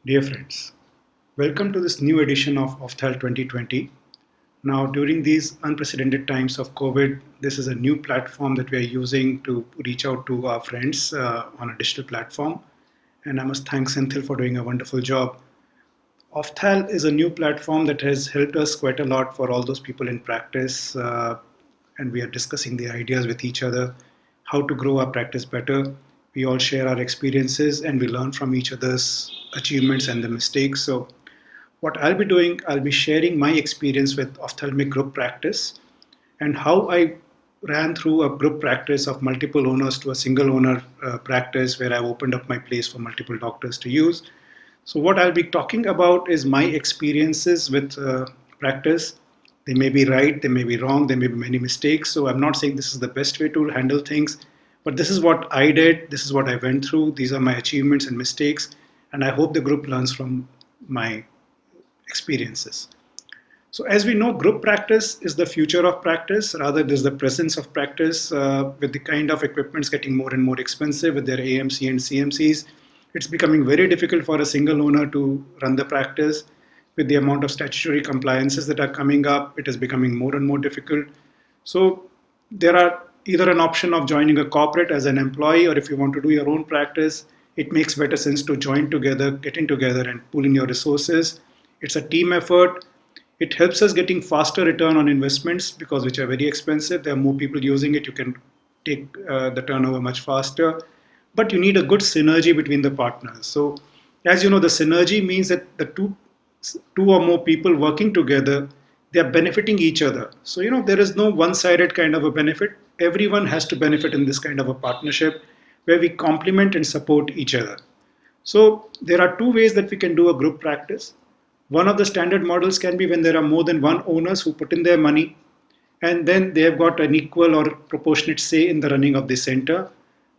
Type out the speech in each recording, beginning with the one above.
Dear friends, welcome to this new edition of Ophthal 2020. Now, during these unprecedented times of COVID, this is a new platform that we are using to reach out to our friends on a digital platform. And I must thank Senthil for doing a wonderful job. Ophthal is a new platform that has helped us quite a lot for all those people in practice. And we are discussing the ideas with each other, how to grow our practice better. We all share our experiences and we learn from each other's achievements and the mistakes. So, what I'll be doing, I'll be sharing my experience with ophthalmic group practice and how I ran through a group practice of multiple owners to a single owner practice where I've opened up my place for multiple doctors to use. So, what I'll be talking about is my experiences with practice. They may be right, they may be wrong, there may be many mistakes. So, I'm not saying this is the best way to handle things, but this is what I did, this is what I went through, these are my achievements and mistakes, and I hope the group learns from my experiences. So, as we know, group practice is the future of practice. Rather, there's the presence of practice with the kind of equipments getting more and more expensive with their AMC and CMCs. It's becoming very difficult for a single owner to run the practice. With the amount of statutory compliances that are coming up, it is becoming more and more difficult. So, there are either an option of joining a corporate as an employee, or if you want to do your own practice, it makes better sense to join together, get in together, and pool in your resources. It's a team effort. It helps us getting faster return on investments because which are very expensive. There are more people using it. You can take the turnover much faster, but you need a good synergy between the partners. So, as you know, the synergy means that the two or more people working together, they are benefiting each other. So, there is no one-sided kind of a benefit. Everyone has to benefit in this kind of a partnership where we complement and support each other. So there are two ways that we can do a group practice. One of the standard models can be when there are more than one owners who put in their money and then they have got an equal or proportionate say in the running of the center.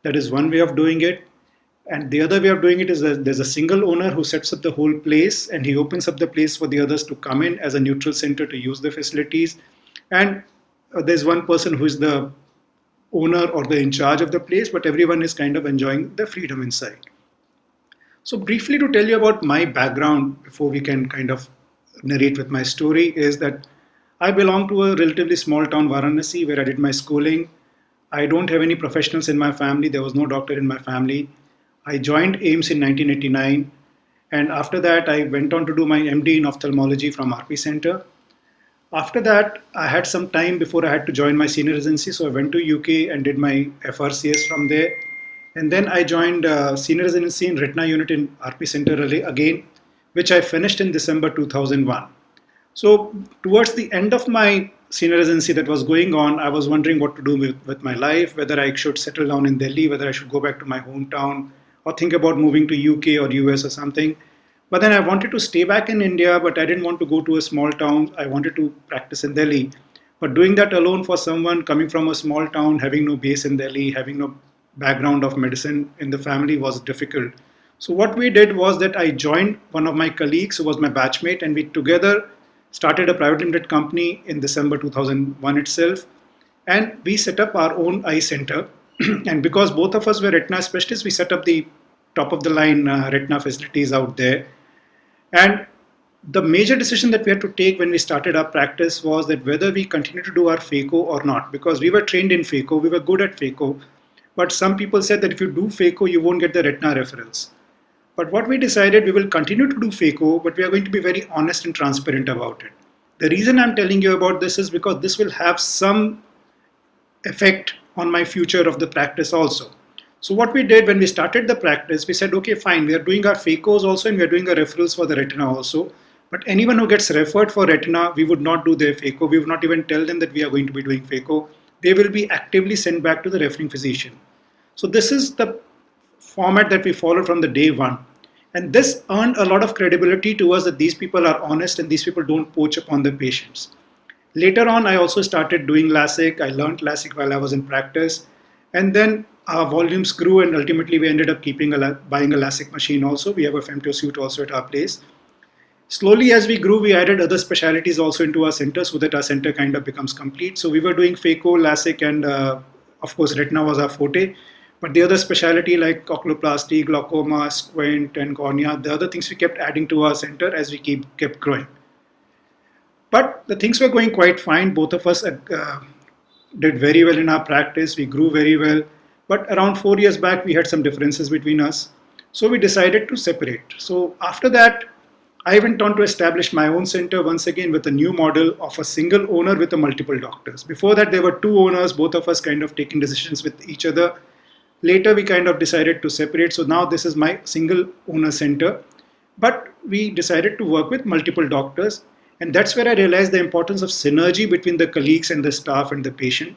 That is one way of doing it. And the other way of doing it is that there's a single owner who sets up the whole place and he opens up the place for the others to come in as a neutral center to use the facilities. And there's one person who is the owner or the in charge of the place, but everyone is kind of enjoying the freedom inside. So, briefly to tell you about my background before we can kind of narrate with my story is that I belong to a relatively small town, Varanasi, where I did my schooling. I don't have any professionals in my family. There was no doctor in my family. I joined AIMS in 1989, and after that, I went on to do my MD in ophthalmology from RP Center. After that, I had some time before I had to join my senior residency, so I went to UK and did my FRCS from there. And then I joined senior residency in retina unit in RP Center again, which I finished in December 2001. So towards the end of my senior residency that was going on, I was wondering what to do with my life, whether I should settle down in Delhi, whether I should go back to my hometown, or think about moving to UK or US or something. But then I wanted to stay back in India, but I didn't want to go to a small town. I wanted to practice in Delhi. But doing that alone for someone coming from a small town, having no base in Delhi, having no background of medicine in the family was difficult. So what we did was that I joined one of my colleagues who was my batchmate, and we together started a private limited company in December 2001 itself. And we set up our own eye center. And because both of us were retina specialists, we set up the top of the line retina facilities out there. And the major decision that we had to take when we started our practice was that whether we continue to do our phaco or not, because we were trained in phaco, we were good at phaco, but some people said that if you do phaco, you won't get the retina referrals. But what we decided, we will continue to do phaco, but we are going to be very honest and transparent about it. The reason I'm telling you about this is because this will have some effect on my future of the practice also. So what we did when we started the practice, we said, okay, fine, we are doing our phacos also and we are doing our referrals for the retina also. But anyone who gets referred for retina, we would not do their phaco. We would not even tell them that we are going to be doing phaco. They will be actively sent back to the referring physician. So this is the format that we followed from the day one. And this earned a lot of credibility to us that these people are honest and these people don't poach upon the patients. Later on, I also started doing LASIK. I learned LASIK while I was in practice. And then our volumes grew and ultimately we ended up buying a LASIK machine also. We have a femto suite also at our place. Slowly as we grew, we added other specialties also into our center so that our center kind of becomes complete. So we were doing phaco, LASIK, and of course retina was our forte. But the other specialty like oculoplasty, glaucoma, squint, and cornea, the other things we kept adding to our center as we kept growing. But the things were going quite fine. Both of us did very well in our practice. We grew very well. But around 4 years back, we had some differences between us. So we decided to separate. So after that, I went on to establish my own center once again with a new model of a single owner with a multiple doctors. Before that, there were two owners, both of us kind of taking decisions with each other. Later, we kind of decided to separate. So now this is my single owner center. But we decided to work with multiple doctors. And that's where I realized the importance of synergy between the colleagues and the staff and the patient.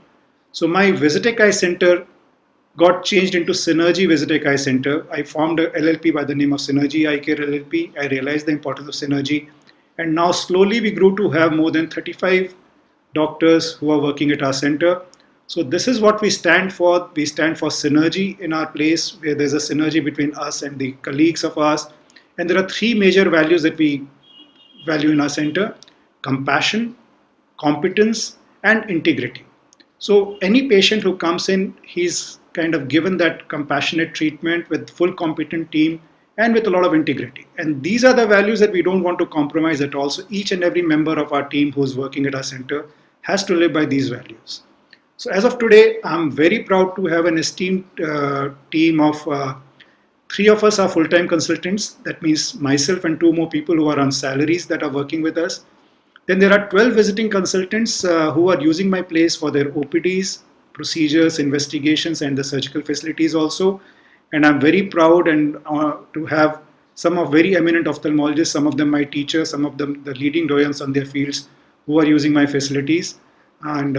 So my Visitec Eye Center got changed into Synergy Visitec Eye Center. I formed a LLP by the name of Synergy Eye Care LLP. I realized the importance of synergy. And now slowly we grew to have more than 35 doctors who are working at our center. So this is what we stand for. We stand for synergy in our place, where there's a synergy between us and the colleagues of ours. And there are three major values that we value in our center: compassion, competence, and integrity. So any patient who comes in, he's kind of given that compassionate treatment with full competent team and with a lot of integrity. And these are the values that we don't want to compromise at all. So each and every member of our team who's working at our center has to live by these values. So as of today, I'm very proud to have an esteemed team of three of us are full-time consultants. That means myself and two more people who are on salaries that are working with us. Then there are 12 visiting consultants who are using my place for their OPDs, procedures, investigations, and the surgical facilities also. And I'm very proud and to have some of very eminent ophthalmologists, some of them my teachers, some of them the leading doyens on their fields who are using my facilities. And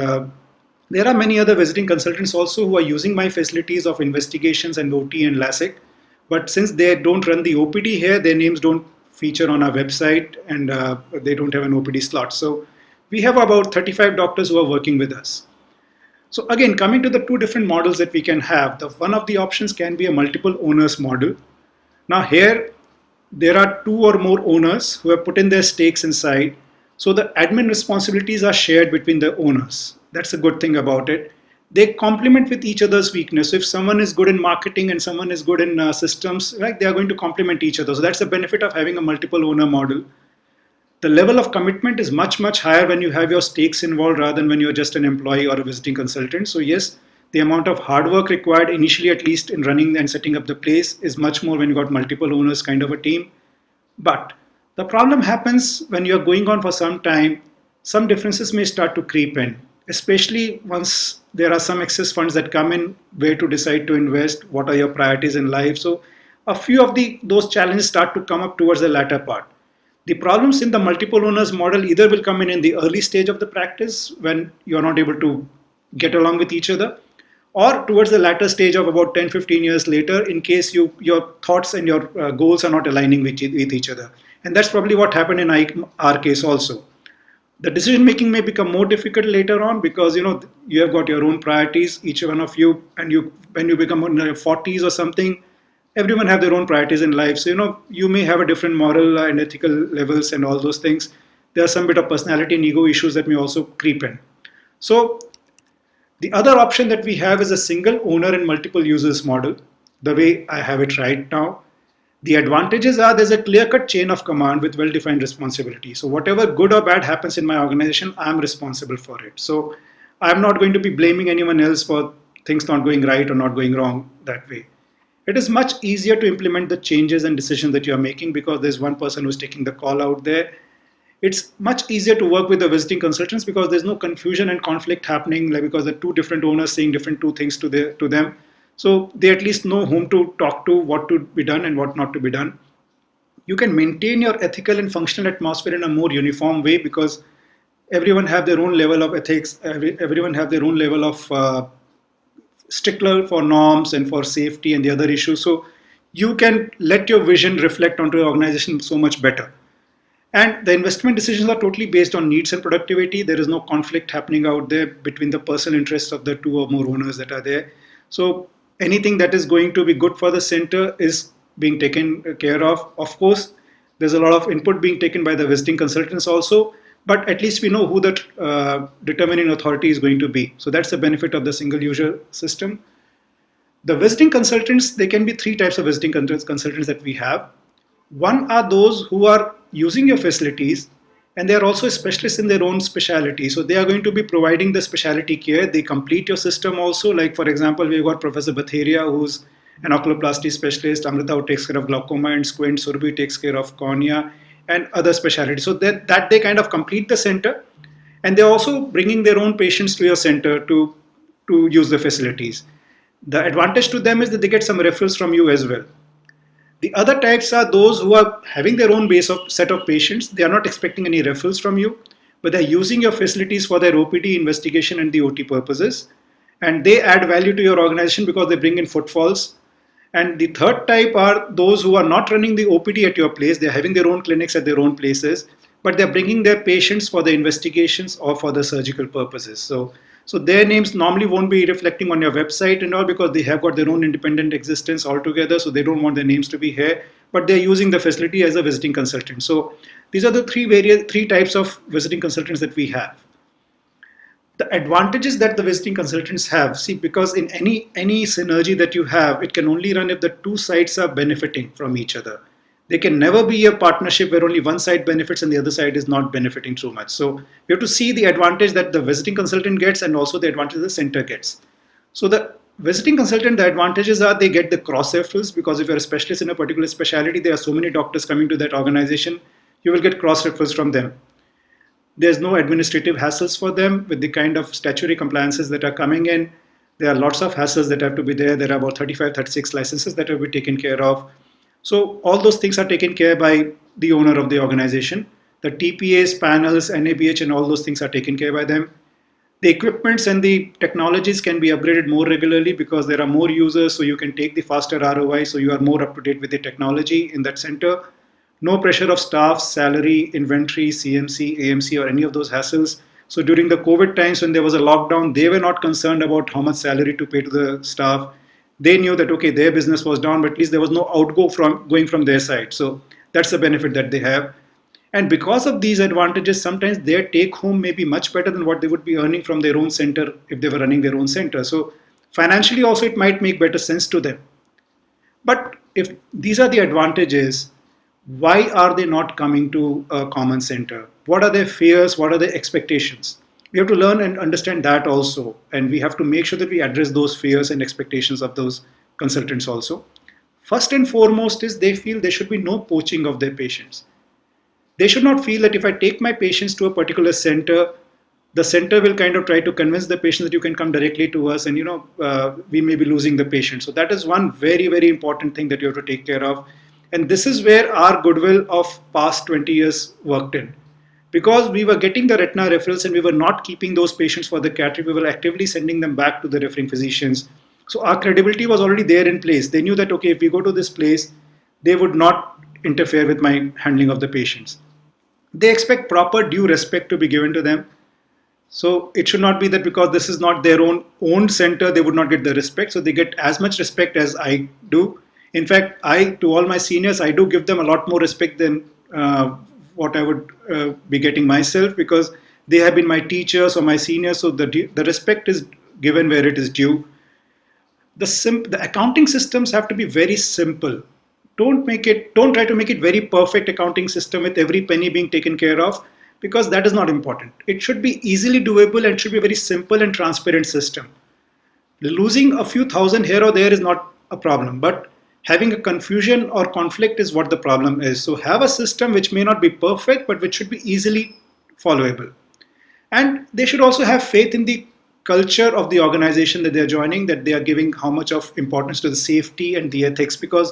there are many other visiting consultants also who are using my facilities of investigations and OT and LASIK. But since they don't run the OPD here, their names don't feature on our website, and they don't have an OPD slot. So we have about 35 doctors who are working with us. So again, coming to the two different models that we can have, the one of the options can be a multiple owners model. Now here, there are two or more owners who have put in their stakes inside. So the admin responsibilities are shared between the owners. That's a good thing about it. They complement with each other's weakness. So if someone is good in marketing and someone is good in systems, right, they are going to complement each other. So that's the benefit of having a multiple owner model. The level of commitment is much, much higher when you have your stakes involved rather than when you're just an employee or a visiting consultant. So yes, the amount of hard work required initially, at least in running and setting up the place, is much more when you got multiple owners kind of a team. But the problem happens when you're going on for some time, some differences may start to creep in, especially once there are some excess funds that come in, where to decide to invest, what are your priorities in life. So a few of those challenges start to come up towards the latter part. The problems in the multiple owners model either will come in the early stage of the practice when you're not able to get along with each other, or towards the latter stage of about 10-15 years later, in case your thoughts and your goals are not aligning with each other. And that's probably what happened in our case also. The decision making may become more difficult later on because you have got your own priorities, each one of you, and you when you become in your 40s or something, everyone have their own priorities in life. So you may have a different moral and ethical levels and all those things. There are some bit of personality and ego issues that may also creep in. So the other option that we have is a single owner and multiple users model, the way I have it right now. The advantages are there's a clear-cut chain of command with well-defined responsibility. So whatever good or bad happens in my organization, I'm responsible for it. So I'm not going to be blaming anyone else for things not going right or not going wrong that way. It is much easier to implement the changes and decisions that you're making because there's one person who's taking the call out there. It's much easier to work with the visiting consultants because there's no confusion and conflict happening, like because the two different owners saying different two things to them. So they at least know whom to talk to, what to be done and what not to be done. You can maintain your ethical and functional atmosphere in a more uniform way because everyone have their own level of ethics. Everyone have their own level of stickler for norms and for safety and the other issues. So you can let your vision reflect onto your organization so much better. And the investment decisions are totally based on needs and productivity. There is no conflict happening out there between the personal interests of the two or more owners that are there. So anything that is going to be good for the center is being taken care of. Of course, there's a lot of input being taken by the visiting consultants also, but at least we know who the determining authority is going to be. So that's the benefit of the single user system. The visiting consultants, there can be three types of visiting consultants that we have. One are those who are using your facilities and they are also specialists in their own specialty. So they are going to be providing the specialty care. They complete your system also. Like, for example, we've got Professor Batheria, who's an oculoplasty specialist, Amrita, who takes care of glaucoma and squint, Surabhi takes care of cornea and other specialties. So that they kind of complete the center, and they're also bringing their own patients to your center to use the facilities. The advantage to them is that they get some referrals from you as well. The other types are those who are having their own base of set of patients. They are not expecting any referrals from you, but they're using your facilities for their OPD investigation and the OT purposes. And they add value to your organization because they bring in footfalls. And the third type are those who are not running the OPD at your place. They're having their own clinics at their own places, but they're bringing their patients for the investigations or for the surgical purposes. So their names normally won't be reflecting on your website and all because they have got their own independent existence altogether. So they don't want their names to be here, but they're using the facility as a visiting consultant. So these are the three types of visiting consultants that we have. The advantages that the visiting consultants have, see, because in any synergy that you have, it can only run if the two sides are benefiting from each other. There can never be a partnership where only one side benefits and the other side is not benefiting too much. So you have to see the advantage that the visiting consultant gets and also the advantage the center gets. So the visiting consultant, the advantages are they get the cross referrals, because if you're a specialist in a particular specialty, there are so many doctors coming to that organization, you will get cross referrals from them. There's no administrative hassles for them with the kind of statutory compliances that are coming in. There are lots of hassles that have to be there. There are about 35, 36 licenses that have to be taken care of. So all those things are taken care by the owner of the organization. The TPAs, panels, NABH, and all those things are taken care by them. The equipments and the technologies can be upgraded more regularly because there are more users, so you can take the faster ROI, so you are more up to date with the technology in that center. No pressure of staff, salary, inventory, CMC, AMC, or any of those hassles. So during the COVID times when there was a lockdown, they were not concerned about how much salary to pay to the staff. They knew that okay, their business was down, but at least there was no outgo from going from their side. So that's the benefit that they have. And because of these advantages, sometimes their take home may be much better than what they would be earning from their own center if they were running their own center. So financially also it might make better sense to them. But if these are the advantages, why are they not coming to a common center? What are their fears? What are their expectations? We have to learn and understand that also. And we have to make sure that we address those fears and expectations of those consultants also. First and foremost is they feel there should be no poaching of their patients. They should not feel that if I take my patients to a particular center, the center will kind of try to convince the patient that you can come directly to us, and we may be losing the patient. So that is one very, very important thing that you have to take care of. And this is where our goodwill of past 20 years worked in, because we were getting the retina referrals and we were not keeping those patients for the cataract. We were actively sending them back to the referring physicians. So our credibility was already there in place. They knew that okay, if we go to this place, they would not interfere with my handling of the patients. They expect proper due respect to be given to them. So it should not be that because this is not their own center, they would not get the respect. So they get as much respect as I do. In fact, to all my seniors, I do give them a lot more respect than what I would be getting myself, because they have been my teachers or my seniors. So the respect is given where it is due. The accounting systems have to be very simple. Don't try to make it very perfect accounting system with every penny being taken care of, because that is not important. It should be easily doable and should be a very simple and transparent system. Losing a few thousand here or there is not a problem, but having a confusion or conflict is what the problem is. So have a system which may not be perfect but which should be easily followable. And they should also have faith in the culture of the organization that they are joining, that they are giving how much of importance to the safety and the ethics. Because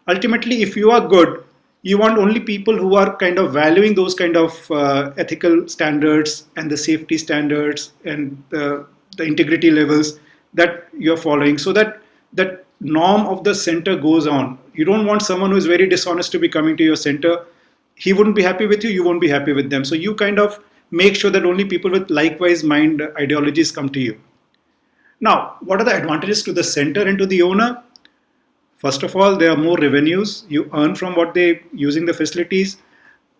ultimately, if you are good, you want only people who are kind of valuing those kind of ethical standards and the safety standards and the integrity levels that you're following, so that that norm of the center goes on. You don't want someone who is very dishonest to be coming to your center. He wouldn't be happy with you, you won't be happy with them. So you kind of make sure that only people with likewise mind ideologies come to you. Now, what are the advantages to the center and to the owner? First of all, there are more revenues you earn from what they using the facilities.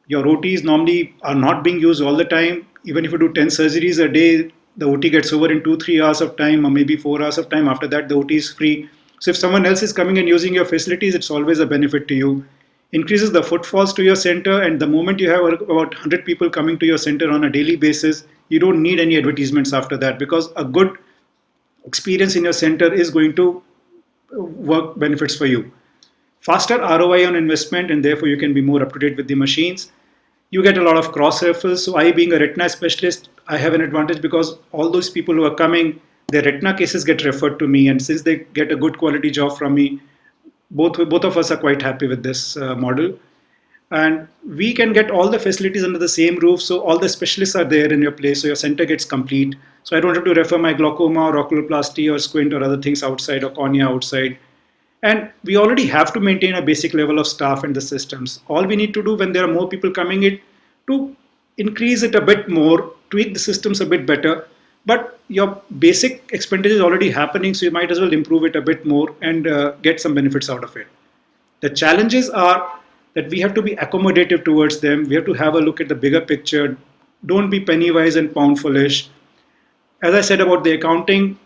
Your OTs normally are not being used all the time. Even if you do 10 surgeries a day, the OT gets over in 2 3 hours of time, or maybe 4 hours of time. After that, the OT is free. So if someone else is coming and using your facilities, it's always a benefit to you. Increases the footfalls to your center, and the moment you have about 100 people coming to your center on a daily basis, you don't need any advertisements after that, because a good experience in your center is going to work benefits for you. Faster ROI on investment, and therefore you can be more up to date with the machines. You get a lot of cross referrals. So I, being a retina specialist, I have an advantage because all those people who are coming, their retina cases get referred to me, and since they get a good quality job from me, both of us are quite happy with this model. And we can get all the facilities under the same roof, so all the specialists are there in your place, so your center gets complete. So I don't have to refer my glaucoma or oculoplasty or squint or other things outside, or cornea outside. And we already have to maintain a basic level of staff and the systems. All we need to do when there are more people coming in, to increase it a bit more, tweak the systems a bit better. But your basic expenditure is already happening, so you might as well improve it a bit more and get some benefits out of it. The challenges are that we have to be accommodative towards them. We have to have a look at the bigger picture. Don't be penny wise and pound foolish. As I said about the accounting,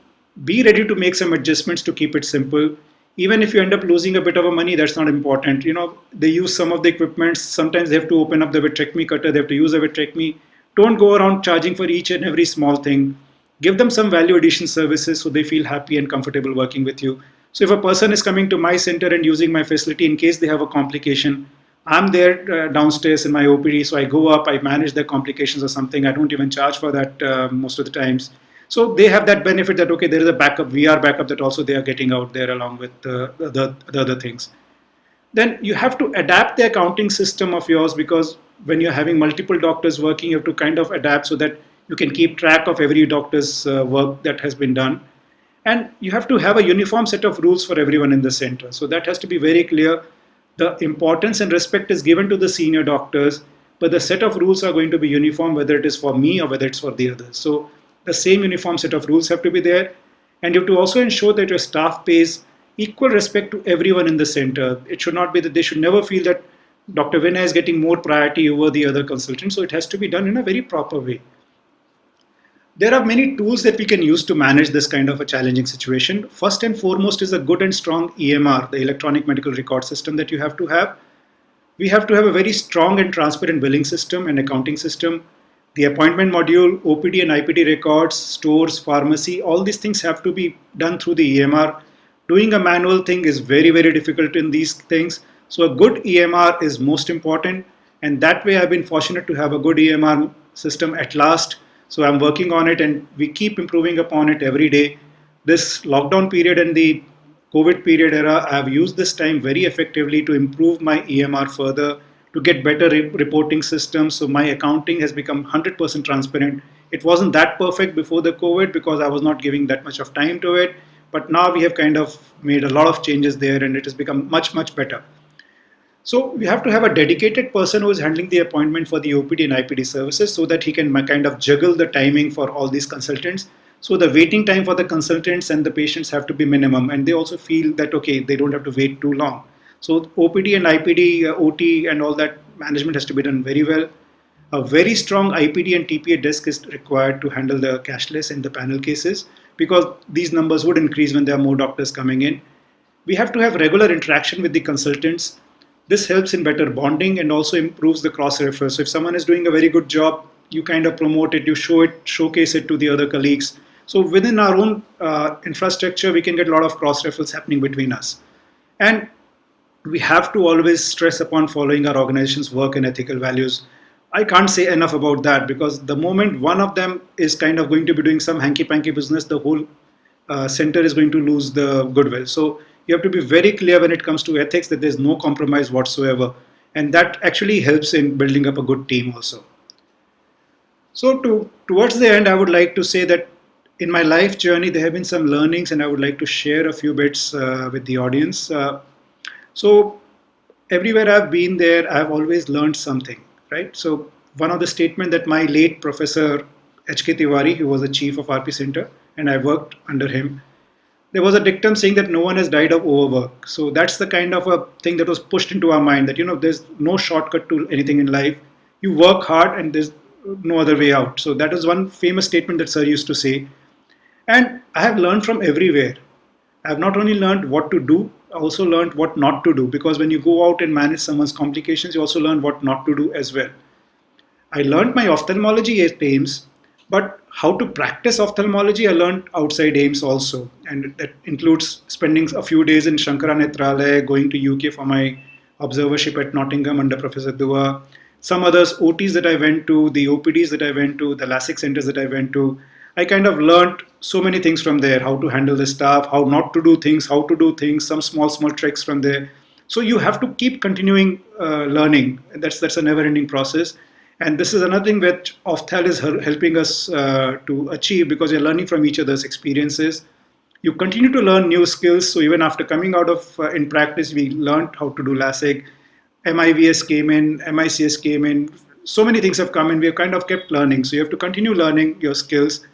be ready to make some adjustments to keep it simple. Even if you end up losing a bit of a money, that's not important. They use some of the equipment. Sometimes they have to open up the vitrectomy cutter. They have to use a vitrectomy. Don't go around charging for each and every small thing. Give them some value addition services so they feel happy and comfortable working with you. So if a person is coming to my center and using my facility in case they have a complication, I'm there downstairs in my OPD. So I go up, I manage their complications or something. I don't even charge for that most of the times. So they have that benefit that, okay, there is a backup, VR backup, that also they are getting out there along with the other things. Then you have to adapt the accounting system of yours, because when you're having multiple doctors working, you have to kind of adapt so that you can keep track of every doctor's work that has been done. And you have to have a uniform set of rules for everyone in the center. So that has to be very clear. The importance and respect is given to the senior doctors, but the set of rules are going to be uniform, whether it is for me or whether it's for the others. So the same uniform set of rules have to be there. And you have to also ensure that your staff pays equal respect to everyone in the center. It should not be that they should never feel that Dr. Vinay is getting more priority over the other consultants. So it has to be done in a very proper way. There are many tools that we can use to manage this kind of a challenging situation. First and foremost is a good and strong EMR, the electronic medical record system, that you have to have. We have to have a very strong and transparent billing system and accounting system. The appointment module, OPD and IPD records, stores, pharmacy, all these things have to be done through the EMR. Doing a manual thing is very, very difficult in these things. So a good EMR is most important. And that way I've been fortunate to have a good EMR system at last. So I'm working on it, and we keep improving upon it every day. This lockdown period and the COVID period era, I've used this time very effectively to improve my EMR further, to get better reporting systems. So my accounting has become 100% transparent. It wasn't that perfect before the COVID because I was not giving that much of time to it. But now we have kind of made a lot of changes there, and it has become much, much better. So we have to have a dedicated person who is handling the appointment for the OPD and IPD services, so that he can kind of juggle the timing for all these consultants. So the waiting time for the consultants and the patients have to be minimum, and they also feel that, okay, they don't have to wait too long. So OPD and IPD, OT and all that management has to be done very well. A very strong IPD and TPA desk is required to handle the cashless and the panel cases, because these numbers would increase when there are more doctors coming in. We have to have regular interaction with the consultants. This helps in better bonding and also improves the cross refer. So if someone is doing a very good job, you kind of promote it, you show it, showcase it to the other colleagues. So within our own infrastructure, we can get a lot of cross referrals happening between us. And we have to always stress upon following our organization's work and ethical values. I can't say enough about that, because the moment one of them is kind of going to be doing some hanky-panky business, the whole center is going to lose the goodwill. So you have to be very clear when it comes to ethics, that there's no compromise whatsoever. And that actually helps in building up a good team also. So towards the end, I would like to say that in my life journey, there have been some learnings, and I would like to share a few bits with the audience. So everywhere I've been there, I've always learned something, right? So one of the statement that my late professor H.K. Tiwari, who was the chief of RP Center, and I worked under him, there was a dictum saying that no one has died of overwork. So that's the kind of a thing that was pushed into our mind, that, there's no shortcut to anything in life. You work hard and there's no other way out. So that is one famous statement that sir used to say. And I have learned from everywhere. I've not only learned what to do, I also learned what not to do, because when you go out and manage someone's complications, you also learn what not to do as well. I learned my ophthalmology at AIMS, but how to practice ophthalmology I learned outside AIMS also. And that includes spending a few days in Shankara Netralaya, going to UK for my observership at Nottingham under Professor Dua. Some others, OTs that I went to, the OPDs that I went to, the LASIK centers that I went to. I kind of learned so many things from there, how to handle the staff, how not to do things, how to do things, some small tricks from there. So you have to keep continuing learning. That's a never-ending process. And this is another thing that Ophthal is helping us to achieve, because you're learning from each other's experiences. You continue to learn new skills. So even after coming out of in practice, we learned how to do LASIK. MIVS came in, MICS came in. So many things have come in. We have kind of kept learning. So you have to continue learning your skills.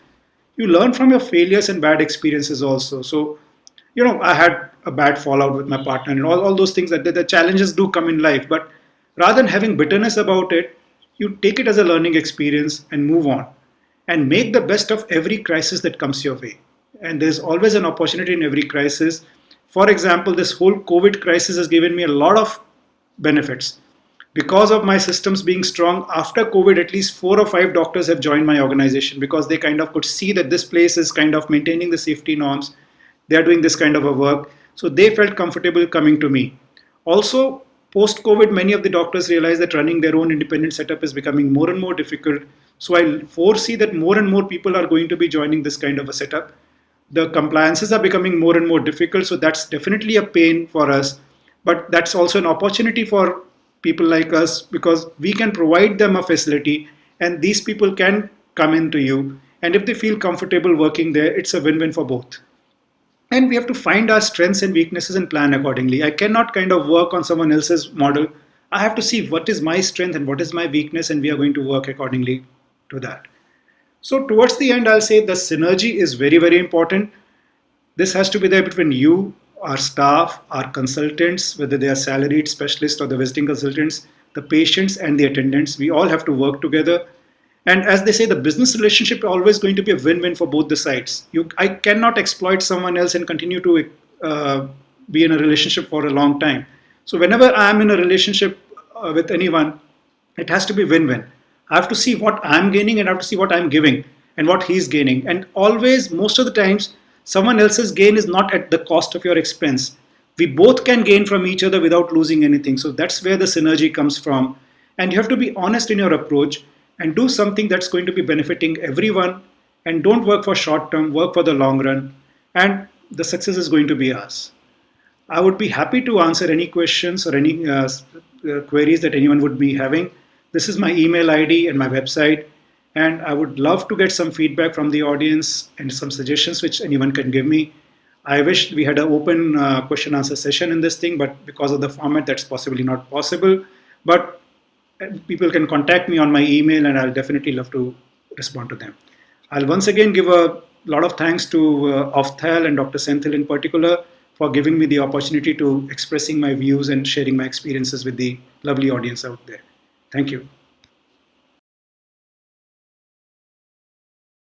You learn from your failures and bad experiences also. So, I had a bad fallout with my partner and all those things, that the challenges do come in life. But rather than having bitterness about it, you take it as a learning experience and move on and make the best of every crisis that comes your way. And there's always an opportunity in every crisis. For example, this whole COVID crisis has given me a lot of benefits. Because of my systems being strong, after COVID, at least 4 or 5 doctors have joined my organization, because they kind of could see that this place is kind of maintaining the safety norms. They are doing this kind of a work. So they felt comfortable coming to me. Also, post COVID, many of the doctors realized that running their own independent setup is becoming more and more difficult. So I foresee that more and more people are going to be joining this kind of a setup. The compliances are becoming more and more difficult. So that's definitely a pain for us. But that's also an opportunity for people like us, because we can provide them a facility and these people can come into you. And if they feel comfortable working there, it's a win win for both. And we have to find our strengths and weaknesses and plan accordingly. I cannot kind of work on someone else's model. I have to see what is my strength and what is my weakness, and we are going to work accordingly to that. So, towards the end, I'll say the synergy is very, very important. This has to be there between you, our staff, our consultants, whether they are salaried specialists or the visiting consultants, the patients, and the attendants. We all have to work together. And as they say, the business relationship is always going to be a win-win for both the sides. I cannot exploit someone else and continue to be in a relationship for a long time. So whenever I am in a relationship with anyone, it has to be win-win. I have to see what I'm gaining and I have to see what I'm giving and what he's gaining. And always, most of the times, someone else's gain is not at the cost of your expense. We both can gain from each other without losing anything. So that's where the synergy comes from. And you have to be honest in your approach and do something that's going to be benefiting everyone. And don't work for short term, work for the long run. And the success is going to be ours. I would be happy to answer any questions or any queries that anyone would be having. This is my email ID and my website. And I would love to get some feedback from the audience and some suggestions which anyone can give me. I wish we had an open question answer session in this thing, but because of the format, that's possibly not possible. But people can contact me on my email, and I'll definitely love to respond to them. I'll once again give a lot of thanks to Ophthal and Dr. Senthil in particular for giving me the opportunity to expressing my views and sharing my experiences with the lovely audience out there. Thank you.